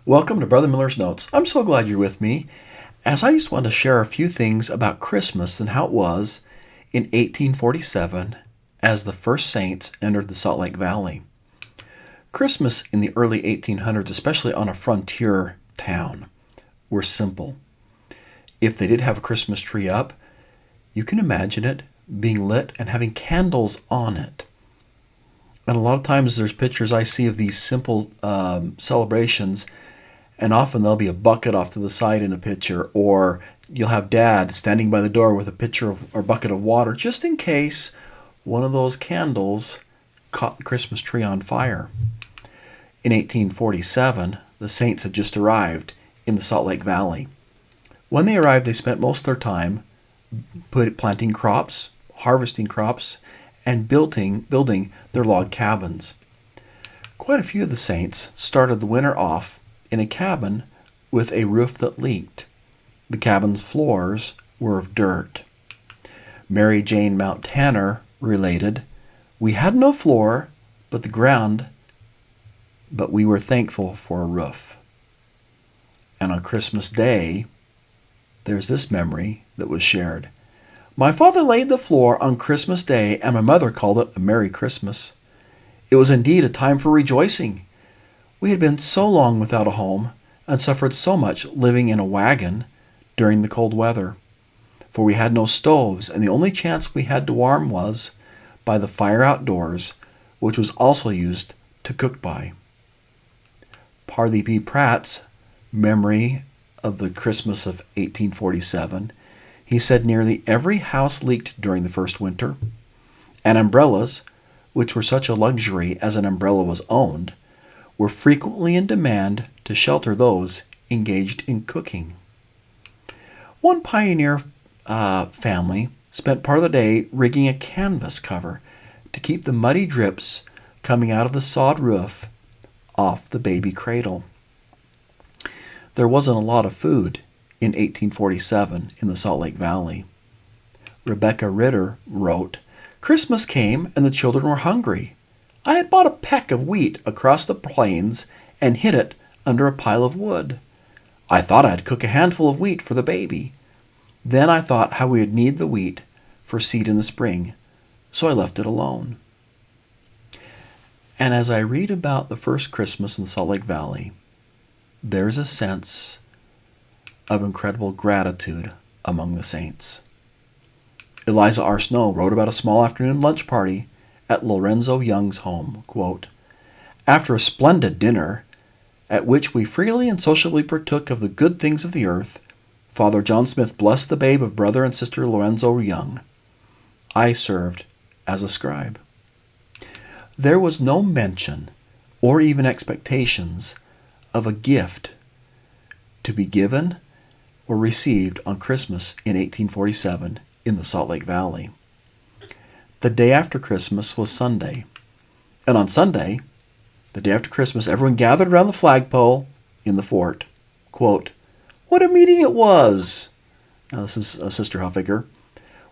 Welcome to Brother Miller's Notes. I'm so glad you're with me, as I just want to share a few things about Christmas and how it was in 1847 as the first saints entered the Salt Lake Valley. Christmas in the early 1800s, especially on a frontier town, were simple. If they did have a Christmas tree up, you can imagine it being lit and having candles on it. And a lot of times there's pictures I see of these simple celebrations, and often there'll be a bucket off to the side in a picture, or you'll have Dad standing by the door with a pitcher or bucket of water, just in case one of those candles caught the Christmas tree on fire. In 1847, the saints had just arrived in the Salt Lake Valley. When they arrived, they spent most of their time planting crops, harvesting crops, and building their log cabins. Quite a few of the saints started the winter off in a cabin with a roof that leaked. The cabin's floors were of dirt. Mary Jane Mount Tanner related, "We had no floor but the ground, but we were thankful for a roof." And on Christmas Day, there's this memory that was shared. "My father laid the floor on Christmas Day, and my mother called it a Merry Christmas. It was indeed a time for rejoicing. We had been so long without a home, and suffered so much living in a wagon during the cold weather. For we had no stoves, and the only chance we had to warm was by the fire outdoors, which was also used to cook by." Parley B. Pratt's memory of the Christmas of 1847, he said nearly every house leaked during the first winter, and umbrellas, which were such a luxury as an umbrella was owned, were frequently in demand to shelter those engaged in cooking. One pioneer family spent part of the day rigging a canvas cover to keep the muddy drips coming out of the sod roof off the baby cradle. There wasn't a lot of food in 1847 in the Salt Lake Valley. Rebecca Ritter wrote, "Christmas came and the children were hungry. I had bought a peck of wheat across the plains and hid it under a pile of wood. I thought I'd cook a handful of wheat for the baby. Then I thought how we would need the wheat for seed in the spring, so I left it alone." And as I read about the first Christmas in the Salt Lake Valley, there's a sense of incredible gratitude among the saints. Eliza R. Snow wrote about a small afternoon lunch party at Lorenzo Young's home. Quote, "After a splendid dinner, at which we freely and sociably partook of the good things of the earth, Father John Smith blessed the babe of brother and sister Lorenzo Young. I served as a scribe." There was no mention or even expectations of a gift to be given or received on Christmas in 1847 in the Salt Lake Valley. The day after Christmas was Sunday, and on Sunday, the day after Christmas, everyone gathered around the flagpole in the fort. Quote, "What a meeting it was!" Now this is Sister Huffaker.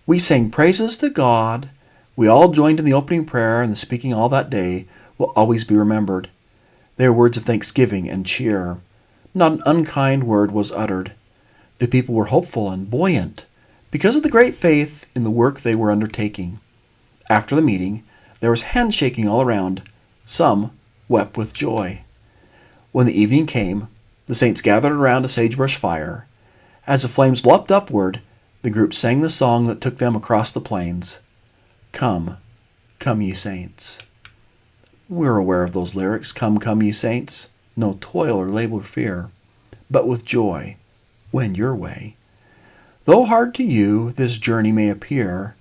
"We sang praises to God. We all joined in the opening prayer, and the speaking all that day will always be remembered. They were words of thanksgiving and cheer. Not an unkind word was uttered. The people were hopeful and buoyant because of the great faith in the work they were undertaking. After the meeting, there was handshaking all around. Some wept with joy. When the evening came, the saints gathered around a sagebrush fire. As the flames leapt upward, the group sang the song that took them across the plains. 'Come, come ye saints.' We're aware of those lyrics. Come, come ye saints. No toil or labor fear, but with joy wend your way. Though hard to you this journey may appear,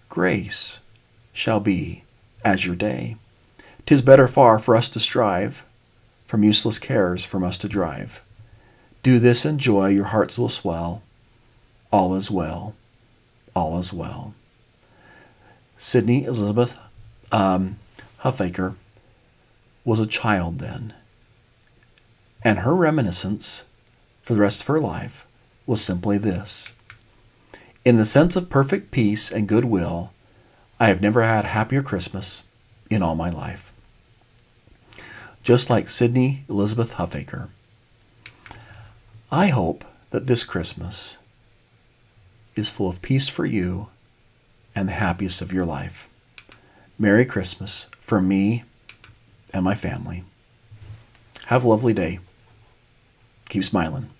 grace shall be as your day. 'Tis better far for us to strive, from useless cares from us to drive. Do this and joy, your hearts will swell. All is well, all is well." Sydney Elizabeth Huffaker was a child then, and her reminiscence for the rest of her life was simply this: "In the sense of perfect peace and goodwill, I have never had a happier Christmas in all my life." Just like Sydney Elizabeth Huffaker, I hope that this Christmas is full of peace for you and the happiest of your life. Merry Christmas from me and my family. Have a lovely day. Keep smiling.